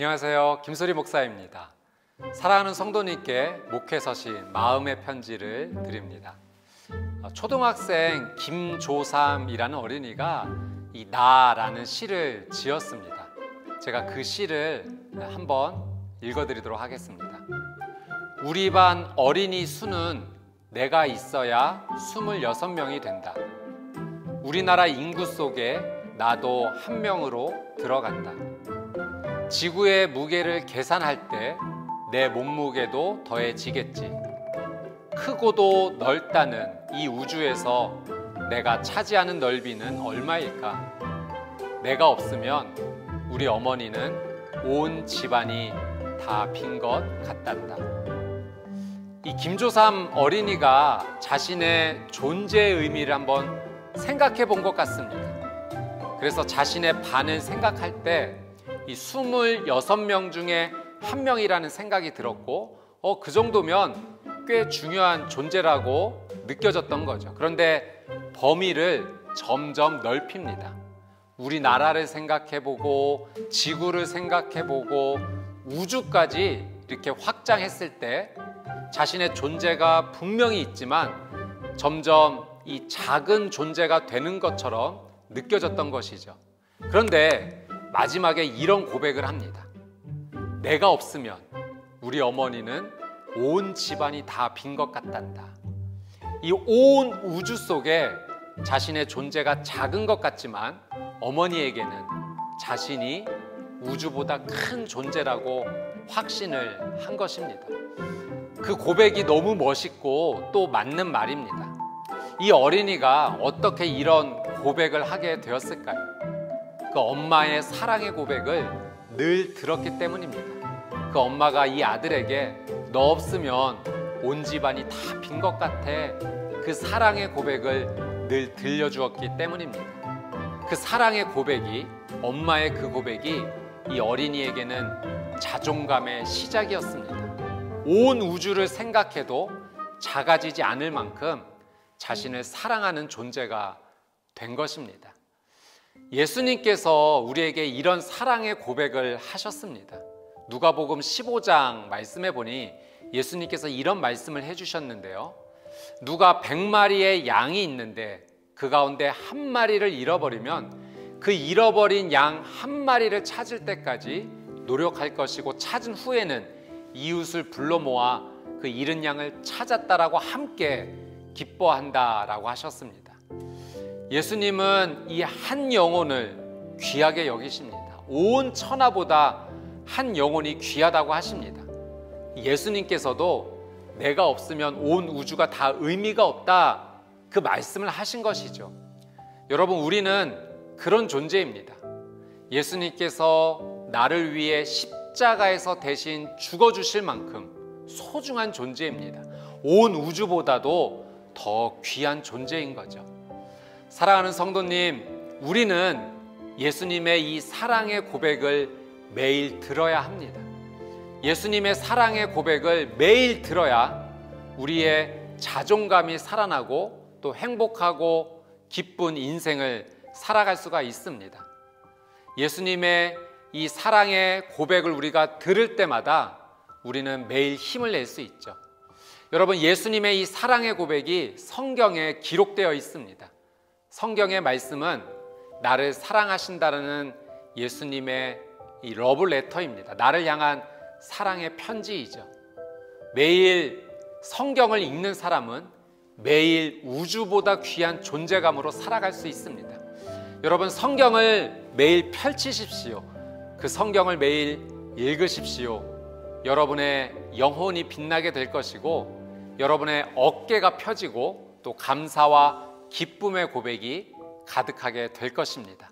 안녕하세요. 김소리 목사입니다. 사랑하는 성도님께 목회서신 마음의 편지를 드립니다. 초등학생 김조삼이라는 어린이가 이 나라는 시를 지었습니다. 제가 그 시를 한번 읽어드리도록 하겠습니다. 우리 반 어린이 수는 내가 있어야 26명이 된다. 우리나라 인구 속에 나도 한 명으로 들어간다. 지구의 무게를 계산할 때 내 몸무게도 더해지겠지. 크고도 넓다는 이 우주에서 내가 차지하는 넓이는 얼마일까? 내가 없으면 우리 어머니는 온 집안이 다 빈 것 같단다. 이 김조삼 어린이가 자신의 존재의 의미를 한번 생각해 본 것 같습니다. 그래서 자신의 반을 생각할 때 이 26명 중에 한 명이라는 생각이 들었고 그 정도면 꽤 중요한 존재라고 느껴졌던 거죠. 그런데 범위를 점점 넓힙니다. 우리나라를 생각해보고 지구를 생각해보고 우주까지 이렇게 확장했을 때 자신의 존재가 분명히 있지만 점점 이 작은 존재가 되는 것처럼 느껴졌던 것이죠. 그런데 마지막에 이런 고백을 합니다. 내가 없으면 우리 어머니는 온 집안이 다 빈 것 같단다. 이 온 우주 속에 자신의 존재가 작은 것 같지만 어머니에게는 자신이 우주보다 큰 존재라고 확신을 한 것입니다. 그 고백이 너무 멋있고 또 맞는 말입니다. 이 어린이가 어떻게 이런 고백을 하게 되었을까요? 그 엄마의 사랑의 고백을 늘 들었기 때문입니다. 그 엄마가 이 아들에게 너 없으면 온 집안이 다 빈 것 같아. 그 사랑의 고백을 늘 들려주었기 때문입니다. 그 사랑의 고백이, 엄마의 그 고백이 이 어린이에게는 자존감의 시작이었습니다. 온 우주를 생각해도 작아지지 않을 만큼 자신을 사랑하는 존재가 된 것입니다. 예수님께서 우리에게 이런 사랑의 고백을 하셨습니다. 누가복음 15장 말씀해 보니 예수님께서 이런 말씀을 해주셨는데요. 누가 100마리의 양이 있는데 그 가운데 한 마리를 잃어버리면 그 잃어버린 양 한 마리를 찾을 때까지 노력할 것이고 찾은 후에는 이웃을 불러 모아 그 잃은 양을 찾았다라고 함께 기뻐한다라고 하셨습니다. 예수님은 이 한 영혼을 귀하게 여기십니다. 온 천하보다 한 영혼이 귀하다고 하십니다. 예수님께서도 내가 없으면 온 우주가 다 의미가 없다, 그 말씀을 하신 것이죠. 여러분, 우리는 그런 존재입니다. 예수님께서 나를 위해 십자가에서 대신 죽어주실 만큼 소중한 존재입니다. 온 우주보다도 더 귀한 존재인 거죠. 사랑하는 성도님, 우리는 예수님의 이 사랑의 고백을 매일 들어야 합니다. 예수님의 사랑의 고백을 매일 들어야 우리의 자존감이 살아나고 또 행복하고 기쁜 인생을 살아갈 수가 있습니다. 예수님의 이 사랑의 고백을 우리가 들을 때마다 우리는 매일 힘을 낼 수 있죠. 여러분, 예수님의 이 사랑의 고백이 성경에 기록되어 있습니다. 성경의 말씀은 나를 사랑하신다는 예수님의 이 러브레터입니다. 나를 향한 사랑의 편지이죠. 매일 성경을 읽는 사람은 매일 우주보다 귀한 존재감으로 살아갈 수 있습니다. 여러분, 성경을 매일 펼치십시오. 그 성경을 매일 읽으십시오. 여러분의 영혼이 빛나게 될 것이고 여러분의 어깨가 펴지고 또 감사와 기쁨의 고백이 가득하게 될 것입니다.